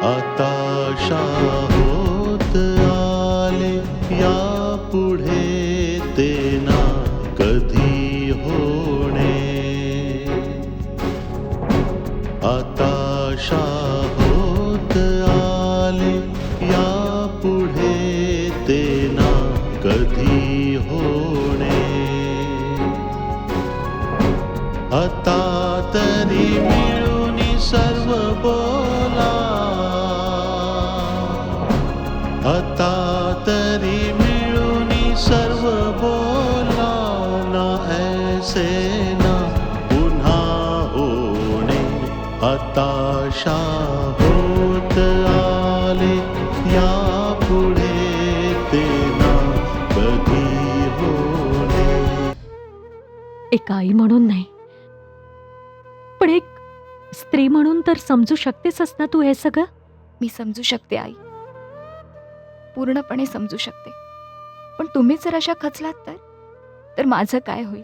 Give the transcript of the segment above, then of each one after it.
आता होत आले यापुढे ते ना कधी होणे. आता होत आले यापुढे ते ना कधी होणे. आता तरी मिळून सर्व बोला, आता तरी मिळून सर्व बोला ना ऐसे ना पुन्हा होणे. हताशा होत आले यापुढे ते ना कधी होणे. एक आई म्हणून नाही, पण एक स्त्री म्हणून तर समजू शकतेसच ना तू हे सगळं. मी समजू शकते आई, पूर्णपणे समजू शकते. पण तुम्ही जर अशा खचलात तर माझं काय होईल?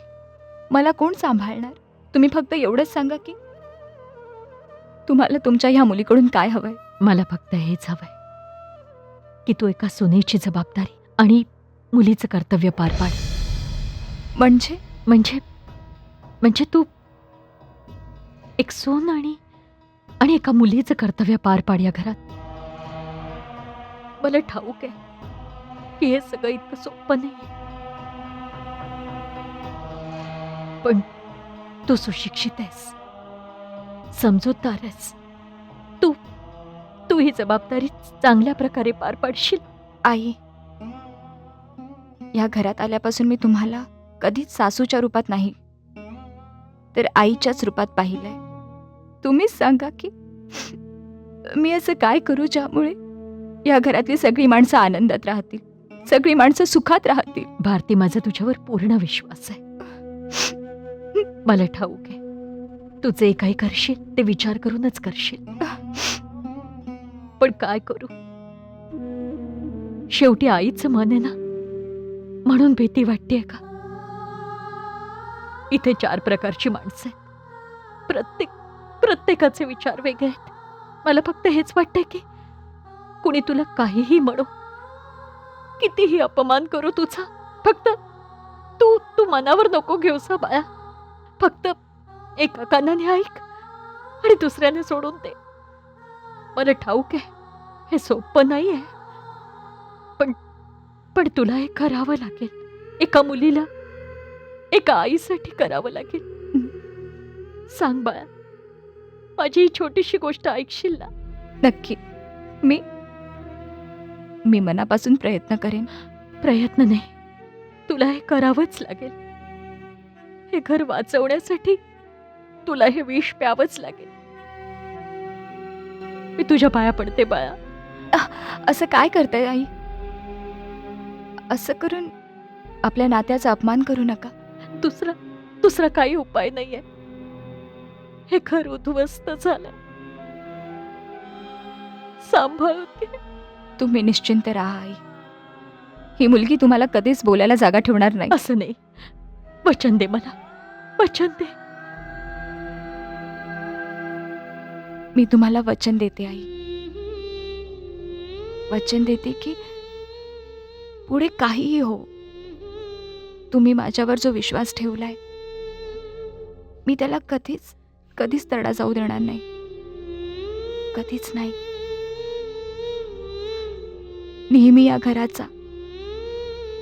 मला कोण सांभाळणार? तुम्ही फक्त एवढंच सांगा की तुम्हाला तुमच्या ह्या मुलीकडून काय हवंय. मला फक्त हेच हवंय की तू एका सुनेची जबाबदारी आणि मुलीचं कर्तव्य पार पाड. म्हणजे म्हणजे म्हणजे तू एक सून आणि एका मुलीचं कर्तव्य पार पाड या घरात. मला ठाऊक आहे की हे सगळं इतकं सोपं नाही, पण तू सुशिक्षित आहेस, समजूतदार आहेस. तू ही जबाबदारी चांगल्या प्रकारे पार पाडशील. आई, या घरात आल्यापासून मी तुम्हाला कधीच सासूच्या रूपात नाही तर आईच्याच रूपात पाहिलंय. तुम्हीच सांगा की मी असं काय करू ज्यामुळे या घरातली सगळी माणसं आनंदात राहतील, सगळी माणसं सुखात राहतील. भारती, माझा तुझ्यावर पूर्ण विश्वास आहे. मला ठाऊक आहे तू जे काही करशील ते विचार करूनच करशील. पण काय करू, शेवटी आईचं मन आहे ना, म्हणून भीती वाटतेय का. इथे 4 प्रकारची माणसं आहेत, प्रत्येकाचे विचार वेगळे आहेत. मला फक्त हेच वाटतंय की कुणी तुला काहीही म्हणो, कितीही अपमान करू तुझा, फक्त तू मनावर नको घेऊसा बाळा. फक्त एका कानाने ऐक आणि दुसऱ्याने सोडून दे. मला ठाऊक आहे हे सोपं नाही आहे, पण तुला हे करावं लागेल. एका मुलीला, एका आईसाठी करावं लागेल. सांग बाळा, माझी ही छोटीशी गोष्ट ऐकशील ना? नक्की. मी मनापासून प्रयत्न करेन. प्रयत्न नाही, तुला हे करावंच लागेल. हे घर वाचवण्यासाठी तुला हे विष प्यावंच लागेल. मी तुझ्या पाया पडते बाळा. असं काय करताय आई? असं करून आपल्या नात्याचा अपमान करू नका. दुसरा काही उपाय नाहीये. हे घर उद्ध्वस्त झालं. सांभाळून घे. तुम्ही निश्चिंत राहा आई. ही मुलगी तुम्हाला कधीच बोलायला जागा ठेवणार नाही. असं नाही, वचन दे मला, वचन दे. मी तुम्हाला वचन देते आई. वचन देते की पुढे काहीही हो, तुम्ही माझ्यावर जो विश्वास ठेवलाय मी त्याला कधीच तडा जाऊ देणार नाही. कधीच नाही. नेहमी या घराचा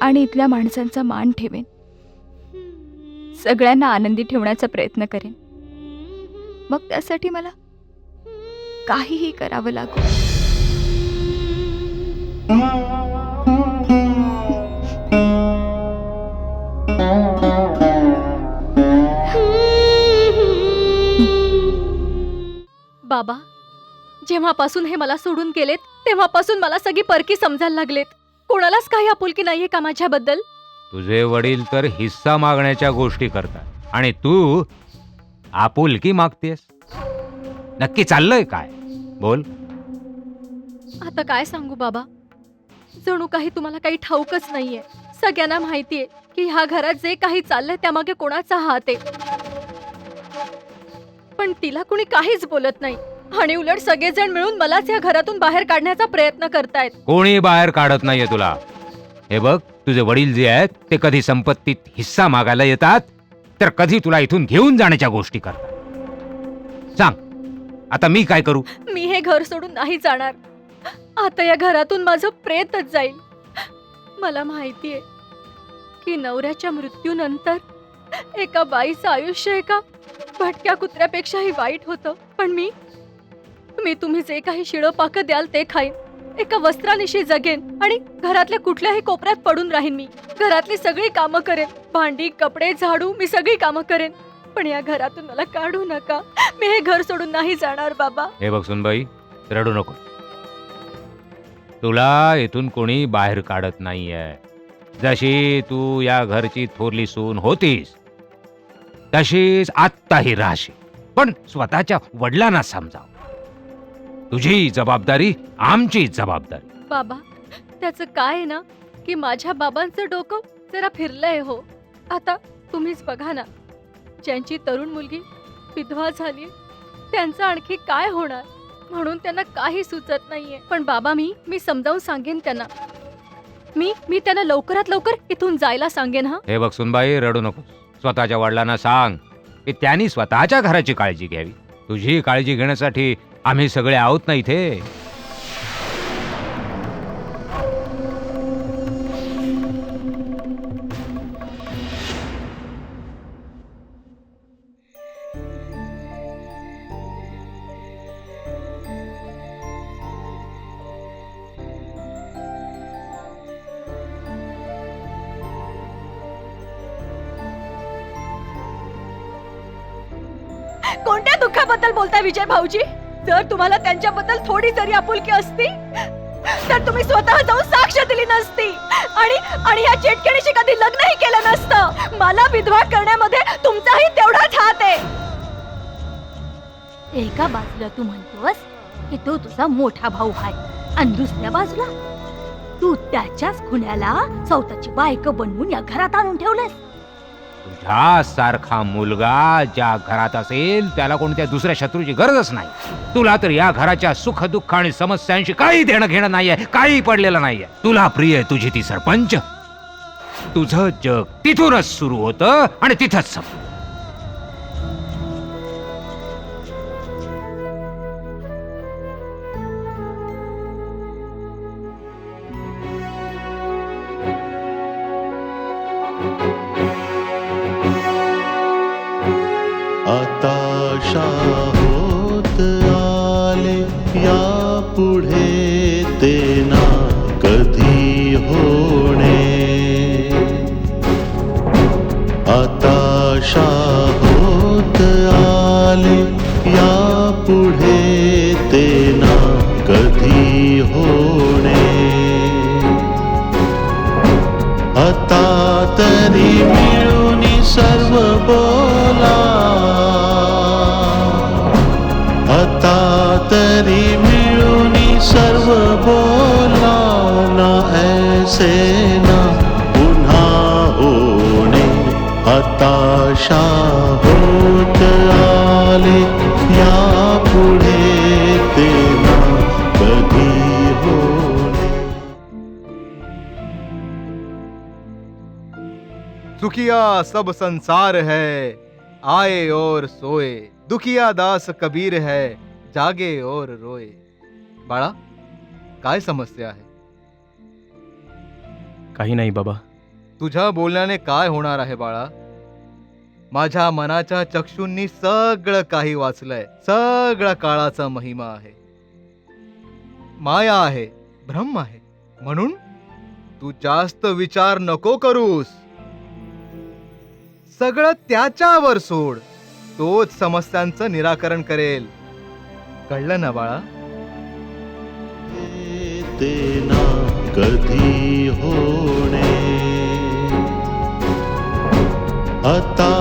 आणि इथल्या माणसांचा मान ठेवेन. सगळ्यांना आनंदी ठेवण्याचा प्रयत्न करेन. मग त्यासाठी मला काहीही करावं लागू. बाबा, जेव्हापासून हे मला सोडून गेलेत तेव्हापासून मला सगळी परकी समजायला लागलेत. कोणालाच काही आपुलकी नाहीये का माझ्याबद्दल? तुझे वडील तर हिस्सा मागण्याच्या गोष्टी करतात. आणि तू आपुलकी मागतेस. नक्की चाललंय काय? बोल. आता काय सांगू बाबा, जणू काही तुम्हाला काही ठाऊकच नाहीये. सगळ्यांना माहितीये की ह्या घरात जे काही चाललंय त्यामागे कोणाचा हात आहे, पण तिला कुणी काहीच बोलत नाही आणि उलट सगळेजण मिळून मलाच या घरातून बाहेर काढण्याचा प्रयत्न करतायत. कोणी बाहेर काढत नाहीये तुला. हे बघ, तुझे वडील जे आहेत ते कधी संपत्तीत हिस्सा मागायला येतात, तर कधी तुला इथून घेऊन जाण्याच्या गोष्टी करतात. सांग, आता मी काय करू? मी हे घर सोडून नाही जाणार. आता या घरातून माझं प्रेतच जाईल. मला माहितीये की नवऱ्याच्या मृत्यूनंतर एका बाईचं आयुष्य एका भटक्या कुत्र्यापेक्षाही वाईट होतं. पण मी तुम्ही जे काही शिळं पाकं द्याल ते खाईन, एका वस्त्रानिशी जगेन आणि घरातल्या कुठल्याही कोपऱ्यात पडून राहीन. मी घरातली सगळी कामं करेन, भांडी कपडे झाडू, मी सगळी कामं करेन. पण या घरातून मला काढू नका. मी हे घर सोडून नाही जाणार बाबा. हे बघ सुनबाई, रडू नको. तुला इथून कोणी बाहेर काढत नाहीये. जशी तू या घरची थोरली सून होतीस तशीच आत्ताही राहशील, पण स्वतःच्या वडिलांना समजाव. तुझी जबाबदारी आमची जबाबदारी. बाबा, त्याचं काय आहे ना की माझ्या बाबांचं डोकं जरा फिरलंय हो. आता तुम्हीच बघा ना, ज्यांची तरुण मुलगी विधवा झाली त्यांचं आणखी काय होणार, म्हणून त्यांना काही सुचत नाहीये. पण बाबा, मी समजावून सांगेन त्यांना. मी त्यांना लवकरात लवकर इथून जायला सांगेन. हा, हे बघ सुनबाई, रडू नको. स्वतःच्या वडिलांना सांग की त्यांनी स्वतःच्या घराची काळजी घ्यावी. तुझी काळजी घेण्यासाठी आम्ही सगळे आहोत ना इथे. कोणत्या दुःखाबद्दल बोलताय विजय भाऊजी? जर तुम्हाला त्यांच्याबद्दल थोडी जरी आपुलकी असती तर तुम्ही स्वतः जाऊन साक्ष दिली नसती आणि या चेटकेणीशी कधी लग्नही केलं नसतं. मला विधवा करण्यामध्ये तुमचाही तेवढाच हात आहे. एका बाजूला तू म्हणतोस की तो तुझा मोठा भाऊ आहे आणि दुसऱ्या बाजूला तू त्याच्याच खुन्याला स्वतःची बायको बनवून या घरात आणून ठेवलंस. तुझ्या सारखा मुलगा ज्या घरात असेल त्याला कोणत्या दुसऱ्या शत्रूची गरजच नाही. तुला तर या घराच्या सुख दुःख आणि समस्यांशी काही देणं घेणं नाहीये, काही पडलेलं नाहीये. तुला प्रिय तुझी ती सरपंच. तुझं जग तिथूनच सुरू होतं आणि तिथंच संपतं. आताशा होत आले या पुढे ते ना कधी होणे. आताशा होत आले या पुढे ते ना कधी होणे. आता तरी मिळून सर्व बोला. आता तरी मिळून सर्व बोला ना ऐसे ना पुन्हा होणे. हताशा होत आले या पुढे ते ना कधी होणे. सुखिया सब संसार है, आए और सोए. दुखिया दास कबीर है, जागे और रोए. बाळा, काय समस्या आहे? काही नाही बाबा. तुझ्या बोलण्याने काय होणार आहे बाळा? माझ्या मनाच्या चक्षुंनी सगळं काही वाचलंय. सगळा काळाचा महिमा आहे, माया आहे, भ्रम आहे. म्हणून तू जास्त विचार नको करूस. सगळं त्याच्यावर सोड. तोच समस्यांचं निराकरण करेल. कळलं ना बाळा? ते ना कधी होणे. आता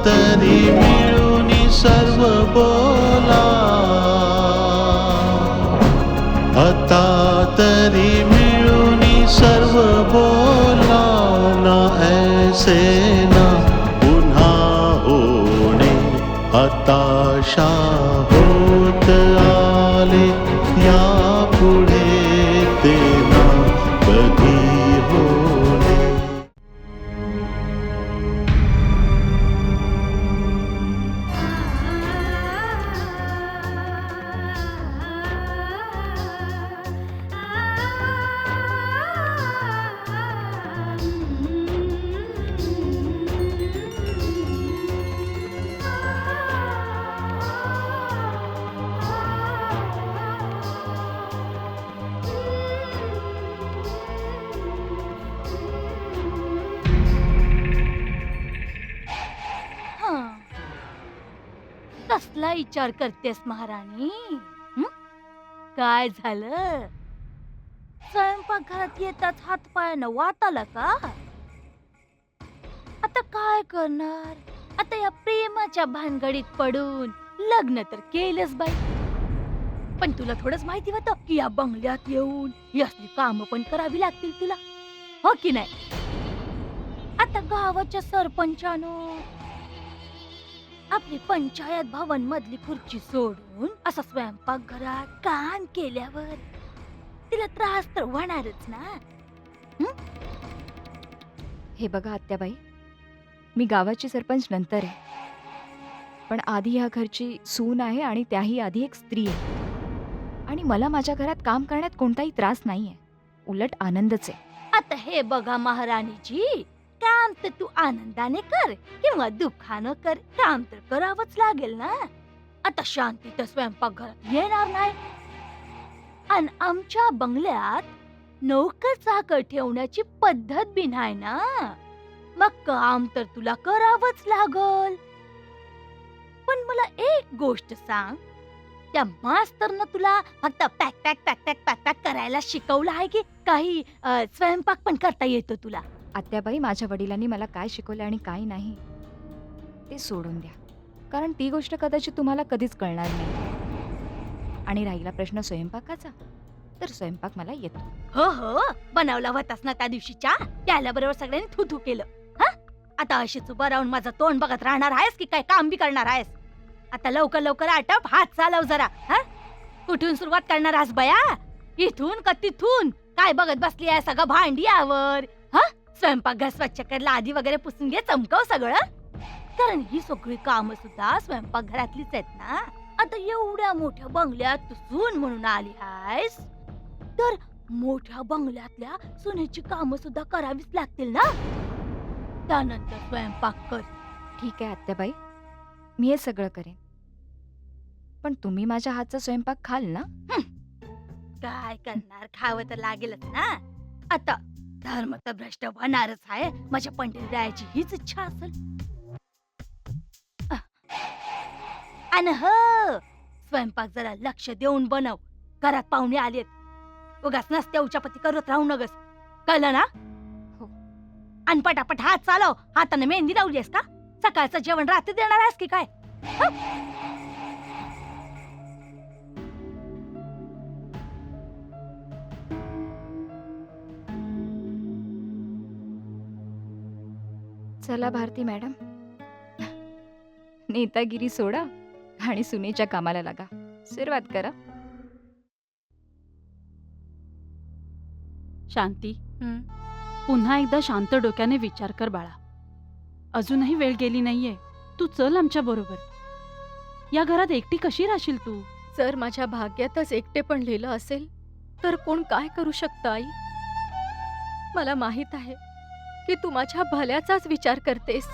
तरी मिळूनी सर्व बोला, आता तरी मिळूनी सर्व बोला ना ऐसे ना पुन्हा होणे हताशा होत आले यापुढे ते ना कधी होणे. हं. कसला विचार करतेस महाराणी? हं? काय झालं? स्वयंपाकघरात येताच हातपायानं वात आला का? आता काय करणार? आता या प्रेमाच्या भानगडीत पडून लग्न तर केलंच बाई. पण तुला थोडंच माहिती होतं की या बंगल्यात येऊन ही असली कामं पण करावी लागतील तुला, हो की नाही? आता गावाच्या सरपंचानं आपली पंचायत भवन मधली खुर्ची सोडून असं स्वयंपाक घरात काम केल्यावर तिला त्रास तर होणारच ना. हे बघा आत्याबाई, मी गावाची सरपंच नंतर आहे, पण आधी ह्या घरची सून आहे आणि त्याही आधी एक स्त्री आहे. आणि मला माझ्या घरात काम करण्यात कोणताही त्रास नाहीये, उलट आनंदच आहे. आता हे बघा महाराणीजी, काम तर तू आनंदाने कर किंवा दुःखानं कर, काम तर करावंच लागेल ना. आता शांती तर स्वयंपाक घरात येणार नाही. आणि आमच्या बंगल्यात नोकर चाकर ठेवण्याची पद्धत बी नाही ना. मग काम तर तुला करावंच लागल. पण मला एक गोष्ट सांग, त्या मास्तरनं तुला फक्त pack pack pack pack pack pack करायला शिकवलं आहे की काही स्वयंपाक पण करता येतो तुला? आत्याबाई, माझ्या वडिलांनी मला काय शिकवलं आणि काय नाही ते सोडून द्या, कारण ती गोष्ट कदाचित तुम्हाला कधीच कळणार नाही. आणि राहिला प्रश्न स्वयंपाकाचा, तर स्वयंपाक मला येतो. हो हो, बनवला होतास ना त्या दिवशीच्या, त्याल्याबरोबर सगळ्यांनी थू थू केलं. हा, आता अशीच उभं राहून माझं तोंड बघत राहणार आहेस की काय काम बी करणार आहेस? आता लवकर लवकर आटप, हात चालव जरा. हा, कुठून सुरुवात करणार आहेस बया? इथून का तिथून? काय बघत बसली आहे सगळं भांडियावर? हा, स्वयंपाकघर स्वच्छ कर, लादी वगैरे पुसून घे, चमकव सगळं. कारण ही सगळी कामं सुद्धा स्वयंपाकघरातलीच आहेत ना. आता एवढ्या मोठ्या बंगल्यात तू सून म्हणून आली आहेस, तर मोठ्या बंगल्यातल्या सुनेची कामं सुद्धा करावीच लागतील ना. त्यानंतर स्वयंपाक कर. ठीक आहे आत्याबाई, मी हे सगळं करेन, पण तुम्ही माझ्या हातचा स्वयंपाक खाल ना? काय करणार, खावं तर लागेलच ना. आता धर्म तर भ्रष्ट होणारच आहे. माझ्या पंडित रायाची हीच इच्छा असेल. आणि हो, स्वयंपाक जरा लक्ष देऊन बनव. घरात पाहुणे आलेत, उगाच नसत्या उचापती करत राहू नगस, कळलं ना? हो. आणि पटापट हात चालव. हाताने मेहंदी लावलीस का? सकाळचं जेवण रात्री देणार आहेस की काय? चला भारती मॅडम, नेतागिरी सोडा आणि सुनेच्या कामाला लागा. सुरुवात करा. शांती, पुन्हा एकदा शांत डोक्याने विचार कर बाळा. अजूनही वेळ गेली नाहीये. तू चल आमच्या बरोबर. या घरात एकटी कशी राहशील तू? जर माझ्या भाग्यातच एकटे पण लिहिलं असेल तर कोण काय करू शकतं आई? मला माहित आहे की तू माझ्या भल्याचाच विचार करतेस.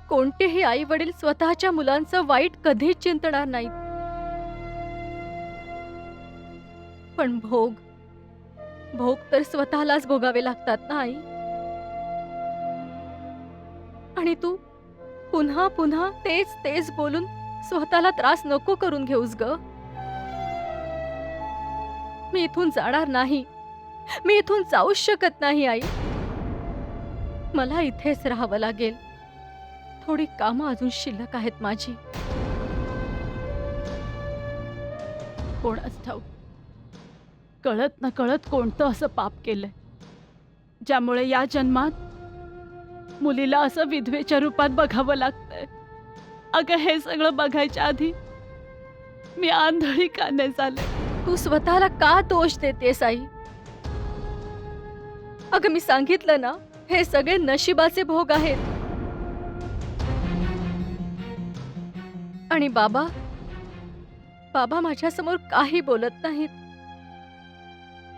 कोणतेही आई वडील स्वतःच्या मुलांचं वाईट कधीच चिंतणार नाहीत. पण भोग तर स्वतःलाच भोगावे लागतात ना आई. आणि तू पुन्हा पुन्हा तेच तेच बोलून स्वतःला त्रास नको करून घेऊस ग. मी इथून जाणार नाही. मी इथून जाऊच शकत नाही आई. मला इथेच राहावं लागेल. थोडी कामं अजून शिल्लक आहेत माझी. कोणाच ठाऊक कळत न कळत कोणतं असं पाप केलंय ज्यामुळे या जन्मात मुलीला असं विधवेच्या रूपात बघावं लागतंय. अगं हे सगळं बघायच्या आधी मी आंधळी का नाही झाले. तू स्वतःला का दोष देतेस आई? अगं मी सांगितलं ना, हे सगळे नशिबाचे भोग आहेत. आणि बाबा माझ्यासमोर काही बोलत नाहीत,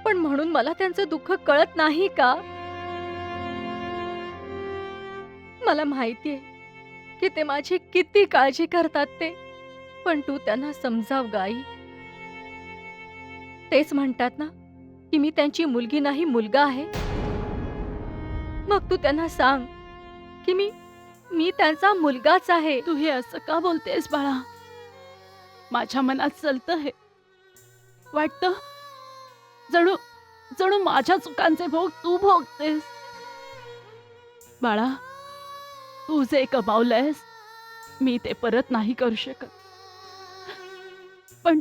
पण म्हणून मला त्यांचं दुःख कळत नाही का? मला माहितीये की ते माझी किती काळजी करतात ते, पण तू त्यांना समजाव ग आई. तेच म्हणतात ना की मी त्यांची मुलगी नाही मुलगा आहे. मग तू त्यांना सांग की मी त्यांचा मुलगाच आहे. तू हे असं का बोलतेस बाळा? माझ्या मनात चलतं हे. वाटतं जणू जणू माझ्या चुकांचे भोग तू भोगतेस. बाळा, तू जे कमावलंयस मी ते परत नाही करू शकत, पण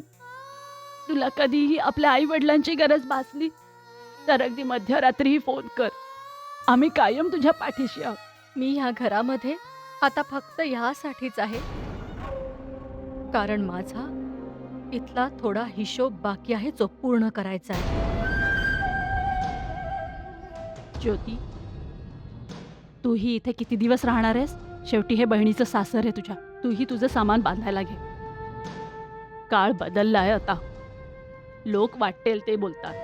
तुला कधीही आपल्या आई वडिलांची गरज भासली तर अगदी मध्यरात्रीही फोन कर. आम्ही कायम तुझ्या पाठीशी आहोत. मी ह्या घरामध्ये आता फक्त ह्यासाठीच आहे कारण माझा इथला थोडा हिशोब बाकी आहे जो पूर्ण करायचा आहे. ज्योती, तूही इथे किती दिवस राहणार आहेस? शेवटी हे बहिणीचं सासर आहे तुझ्या. तूही तुझं सामान बांधायला घे. काळ बदललाय आता. लोक वाटेल ते बोलतात.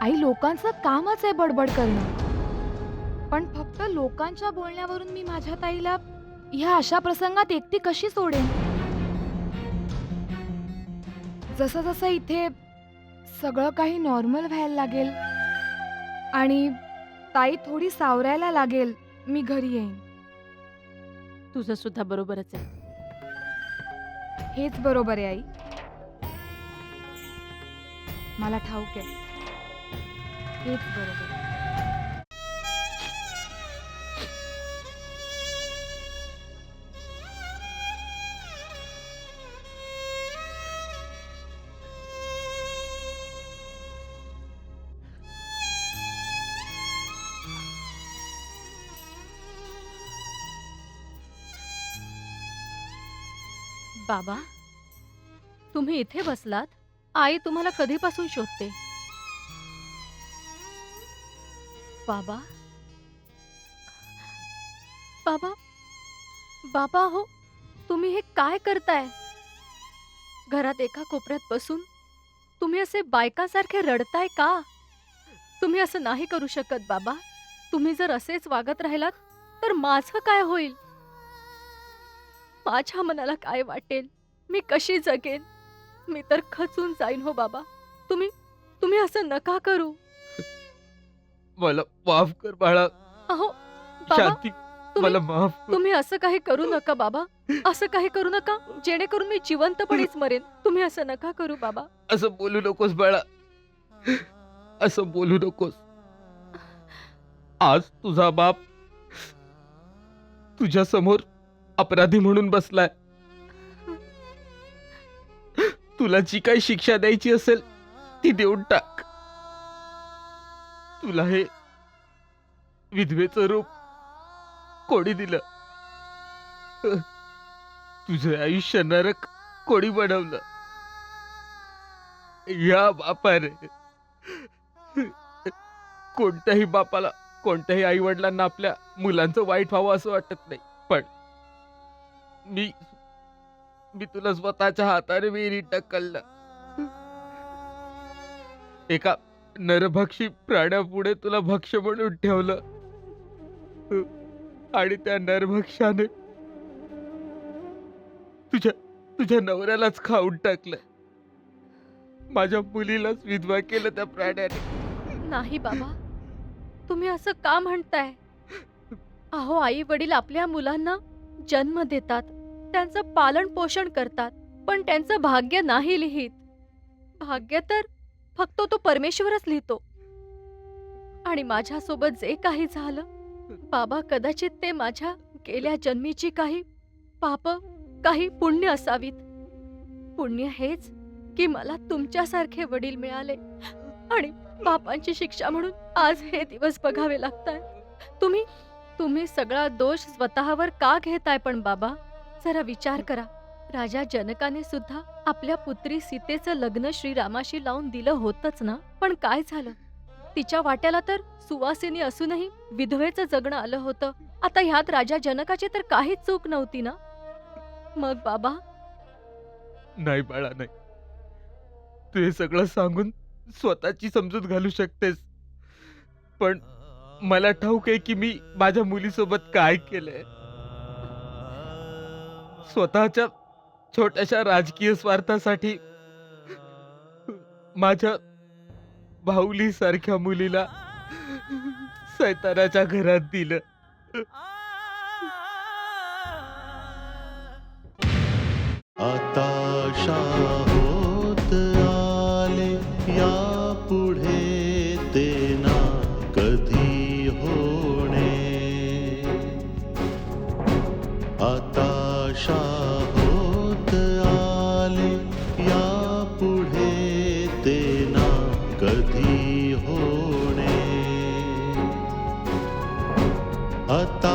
आई, लोकांचं कामच आहे बडबड करणं, पण फक्त लोकांच्या बोलण्यावरून मी माझ्या ताईला ह्या अशा प्रसंगात एकटी कशी सोडेन? जसं जसं इथे सगळं काही नॉर्मल व्हायला लागेल आणि ताई थोडी सावरायला लागेल, मी घरी येईन. तुझं सुद्धा बरोबरच आहे. हेच बरोबर आहे आई. मला ठाऊक आहे, हेच बरोबर आहे. बाबा, तुम्ही इथे बसलात? आई तुम्हाला कधीपासून शोधते. बाबा बाबा बाबा हो, तुम्ही हे काय करताय? घरात एका कोपऱ्यात बसून तुम्ही असे बायकासारखे रडताय का? तुम्ही असं नाही करू शकत बाबा. तुम्ही जर असेच वागत राहिलात तर माझं काय होईल? माझ्या मनाला काय वाटेल? मी कशी जगेन? मी तर खचून जाईन हो बाबा. तुम्ही असं नका करू. मला माफ कर बाळा. अहो बाबा, शांती, मला माफ कर. तुम्ही असं काही करू नका बाबा. असं काही करू नका जेणेकरून मी जिवंतपणेच मरेन. तुम्ही असं नका करू बाबा. असं बोलू नकोस बाळा, असं बोलू नकोस. आज तुझा बाप तुझ्या समोर अपराधी म्हणून बसलाय. तुला जी काही शिक्षा द्यायची असेल ती देऊन टाक. तुला हे विधवेचं रूप कोणी दिलं? तुझं आयुष्य नरक कोणी बनवलं? या बापाने. कोणत्याही बापाला, कोणत्याही आई वडिलांना आपल्या मुलांचं वाईट व्हावं असं वाटत नाही, पण मी तुला स्वतःच्या हाताने विहिरीत ढकललं. एका नरभक्षी प्राण्यापुढे तुला भक्ष्य म्हणून ठेवलं आणि त्या नरभक्षाने तुझ्या नवऱ्यालाच खाऊन टाकलं. माझ्या मुलीलाच विधवा केलं त्या प्राण्याने. नाही बाबा, तुम्ही असं का म्हणताय? अहो, आई वडील आपल्या मुलांना जन्म देतात, त्यांचं पालन पोषण करतात, पण त्यांचं भाग्य नाही लिहित. भाग्य तर फक्त तो परमेश्वरच लिहितो. आणि माझ्यासोबत जे काही झालं बाबा, कदाचित ते माझ्या गेल्या जन्मीची काही पाप, काही पुण्य असावीत. पुण्य हेच की मला तुमच्यासारखे वडील मिळाले आणि बापांची शिक्षा म्हणून आज हे दिवस बघावे लागताय. तुम्ही सगळा दोष स्वतःवर का घेताय? पण बाबा, जरा विचार करा. राजा जनकाने सुद्धा आपल्या पुत्री सीतेचं लग्न श्रीरामाशी लावून दिलं होतच ना. पण काय झालं? तिच्या वाट्याला तर सुवासिनी असूनही विधवेचं जगणं आलं होतं. आता ह्यात राजा जनकाची तर काहीच चूक नव्हती ना. मग बाबा, नाही बाळा, नाही. तू हे सगळं सांगून स्वतःची समजूत घालू शकतेस, पण मला ठाऊक आहे की मी माझ्या मुलीसोबत काय केलंय. स्वतःच्या छोट्याशा राजकीय स्वार्थासाठी माझ्या बाहुली सारख्या मुलीला सैतानाच्या घरात दिलं. आता होत आले या पुढे ते ना कधी होणे. आता होत आले या पुढे ते ना कधी होणे. आता